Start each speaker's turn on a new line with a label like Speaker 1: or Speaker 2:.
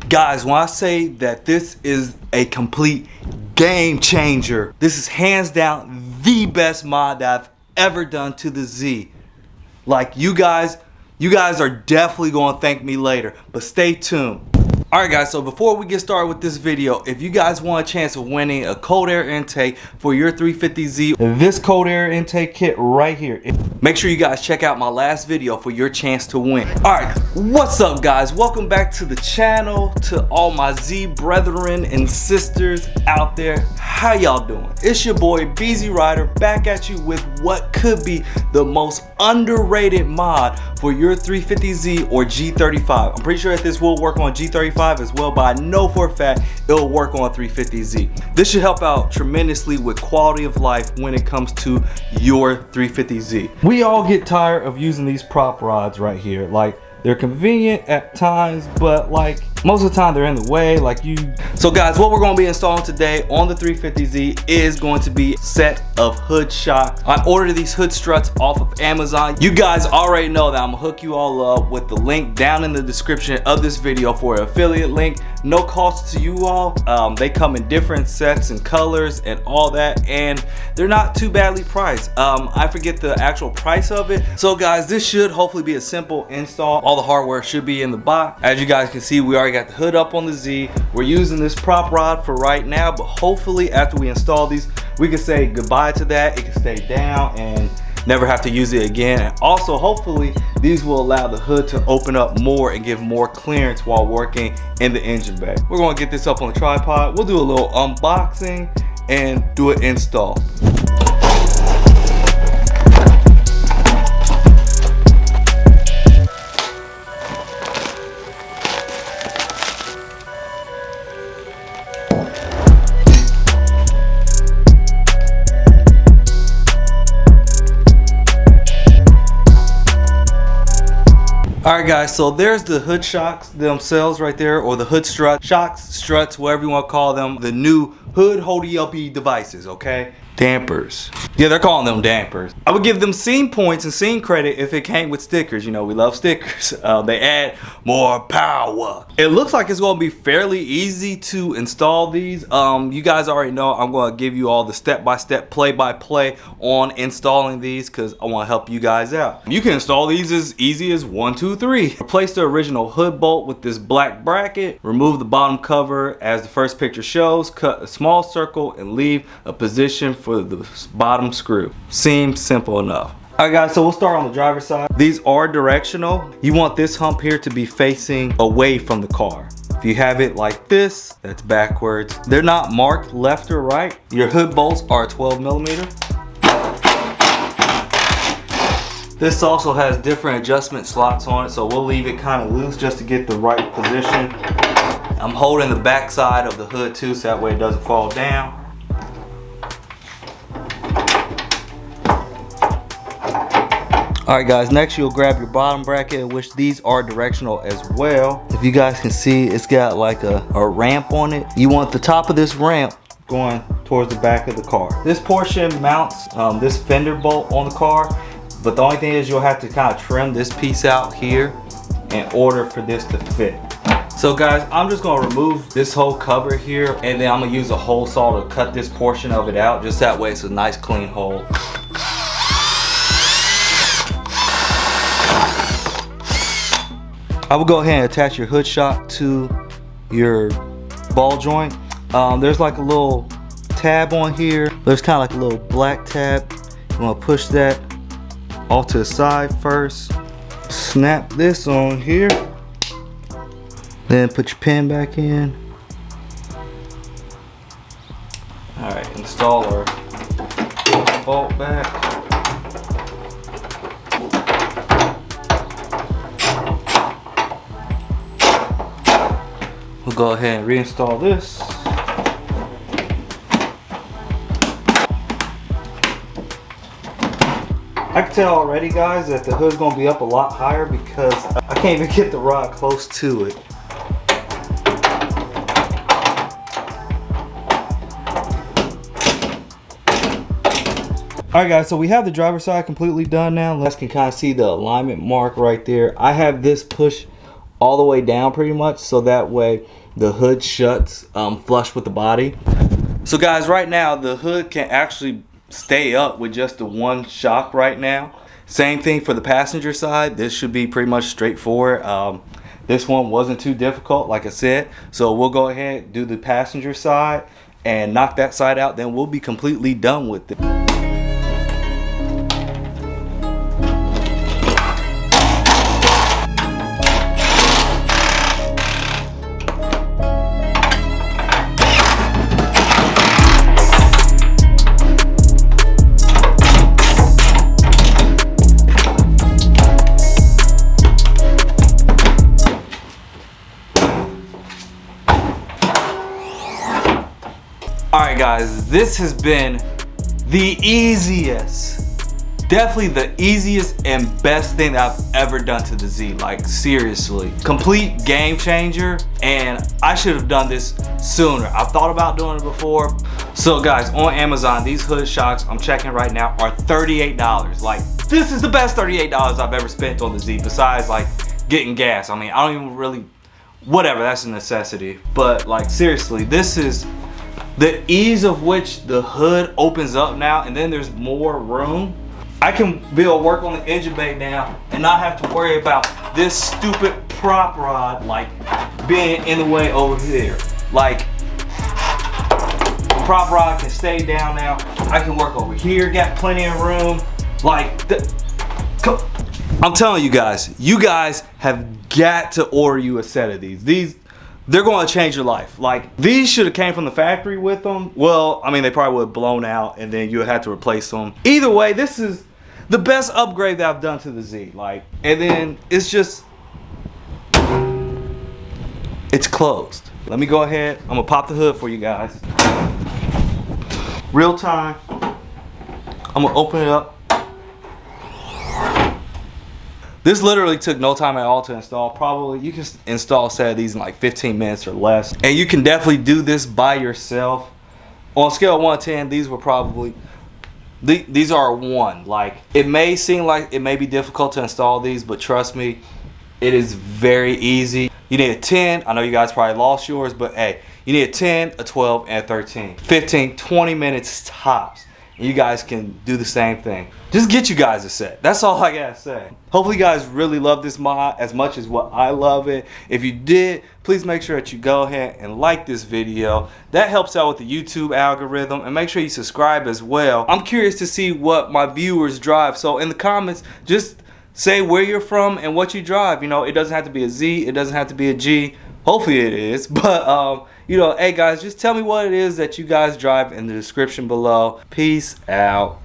Speaker 1: Guys, when I say that this is a complete game changer, this is hands down the best mod that I've ever done to the Z. Like, you guys are definitely going to thank me later, but stay tuned. Alright guys, so before we get started with this video, if you guys want a chance of winning a cold air intake for your 350Z, this cold air intake kit right here, make sure you guys check out my last video for your chance to win. Alright, what's up guys? Welcome back to the channel, to all my Z brethren and sisters out there. How y'all doing? It's your boy Beezyrider back at you with what could be the most underrated mod for your 350Z or G35. I'm pretty sure that this will work on G35 as well, but I know for a fact it'll work on 350Z. This should help out tremendously with quality of life when it comes to your 350Z. We all get tired of using these prop rods right here. Like, they're convenient at times, but like most of the time they're in the way. So guys, what we're going to be installing today on the 350Z is going to be a set of hood shocks. I ordered these hood struts off of Amazon. You guys already know that I'm gonna hook you all up with the link down in the description of this video for an affiliate link. No cost to you all. They come in different sets and colors and all that, and they're not too badly priced. I forget the actual price of it. So guys, this should hopefully be a simple install. All the hardware should be in the box. As you guys can see, we already got the hood up on the Z. We're using this prop rod for right now, but hopefully after we install these, we can say goodbye to that. It can stay down and never have to use it again. And also, hopefully, these will allow the hood to open up more and give more clearance while working in the engine bay. We're gonna get this up on the tripod. We'll do a little unboxing and do an install. Alright guys, so there's the hood shocks themselves right there, or the hood struts, whatever you want to call them. The new hood holdy uppy devices, okay? Dampers. Yeah, they're calling them dampers. I would give them scene points and scene credit if it came with stickers. You know, we love stickers. They add more power. It looks like it's going to be fairly easy to install these. You guys already know I'm going to give you all the step-by-step, play-by-play on installing these because I want to help you guys out. You can install these as easy as 1, 2, 3. Replace the original hood bolt with this black bracket. Remove the bottom cover as the first picture shows. Cut a small circle and leave a position for the bottom screw. Seems simple enough. Alright guys, so we'll start on the driver's side. These are directional. You want this hump here to be facing away from the car. If you have it like this, that's backwards. They're not marked left or right. Your hood bolts are 12mm. This also has different adjustment slots on it, so we'll leave it kind of loose just to get the right position. I'm holding the back side of the hood too, so that way it doesn't fall down. Alright guys, next you'll grab your bottom bracket, which these are directional as well. If you guys can see, it's got like a ramp on it. You want the top of this ramp going towards the back of the car. This portion mounts this fender bolt on the car, but the only thing is you'll have to kind of trim this piece out here in order for this to fit. So guys, I'm just gonna remove this whole cover here, and then I'm gonna use a hole saw to cut this portion of it out, just that way it's a nice clean hole. I will go ahead and attach your hood shock to your ball joint. There's like a little tab on here. There's kind of like a little black tab. You want to push that off to the side first. Snap this on here. Then put your pin back in. Alright, install our bolt back. We'll go ahead and reinstall this. I can tell already guys that the hood's gonna be up a lot higher because I can't even get the rod close to it. Alright guys, so we have the driver's side completely done now. You guys can kind of see the alignment mark right there. I have this push all the way down pretty much, so that way the hood shuts flush with the body. So guys, right now the hood can actually stay up with just the one shock right now. Same thing for the passenger side. This should be pretty much straightforward. This one wasn't too difficult, like I said. So we'll go ahead and do the passenger side and knock that side out, then we'll be completely done with it. Alright guys, this has been the easiest, definitely the easiest and best thing that I've ever done to the Z. Like seriously, complete game changer, and I should have done this sooner. I've thought about doing it before. So guys, on Amazon, these hood shocks I'm checking right now are $38. Like, this is the best $38 I've ever spent on the Z, besides like getting gas. I mean, I don't even really, whatever, that's a necessity. But like seriously, this is the ease of which the hood opens up now, and then there's more room. I can be able to work on the engine bay now and not have to worry about this stupid prop rod like being in the way over here. Like, the prop rod can stay down now. I can work over here, got plenty of room. Like, I'm telling you guys have got to order you a set of these. They're going to change your life. Like, these should have came from the factory with them. Well, I mean, they probably would have blown out and then you would have to replace them. Either way, this is the best upgrade that I've done to the Z. Like, and then it's just, it's closed. Let me go ahead. I'm gonna pop the hood for you guys. Real time. I'm gonna open it up. This literally took no time at all to install. Probably you can install a set of these in like 15 minutes or less. And you can definitely do this by yourself. On a scale of 1 to 10, these were probably, these are a 1. Like, it may seem like it may be difficult to install these, but trust me, it is very easy. You need a 10. I know you guys probably lost yours, but hey, you need a 10, a 12, and a 13. 15, 20 minutes tops. And you guys can do the same thing. Just get you guys a set. That's all I gotta say. Hopefully you guys really love this mod as much as what I love it. If you did, please make sure that you go ahead and like this video. That helps out with the YouTube algorithm, and make sure you subscribe as well. I'm curious to see what my viewers drive, so in the comments, just say where you're from and what you drive. You know, it doesn't have to be a Z, it doesn't have to be a G. Hopefully it is, but you know, hey guys, just tell me what it is that you guys drive in the description below. Peace out.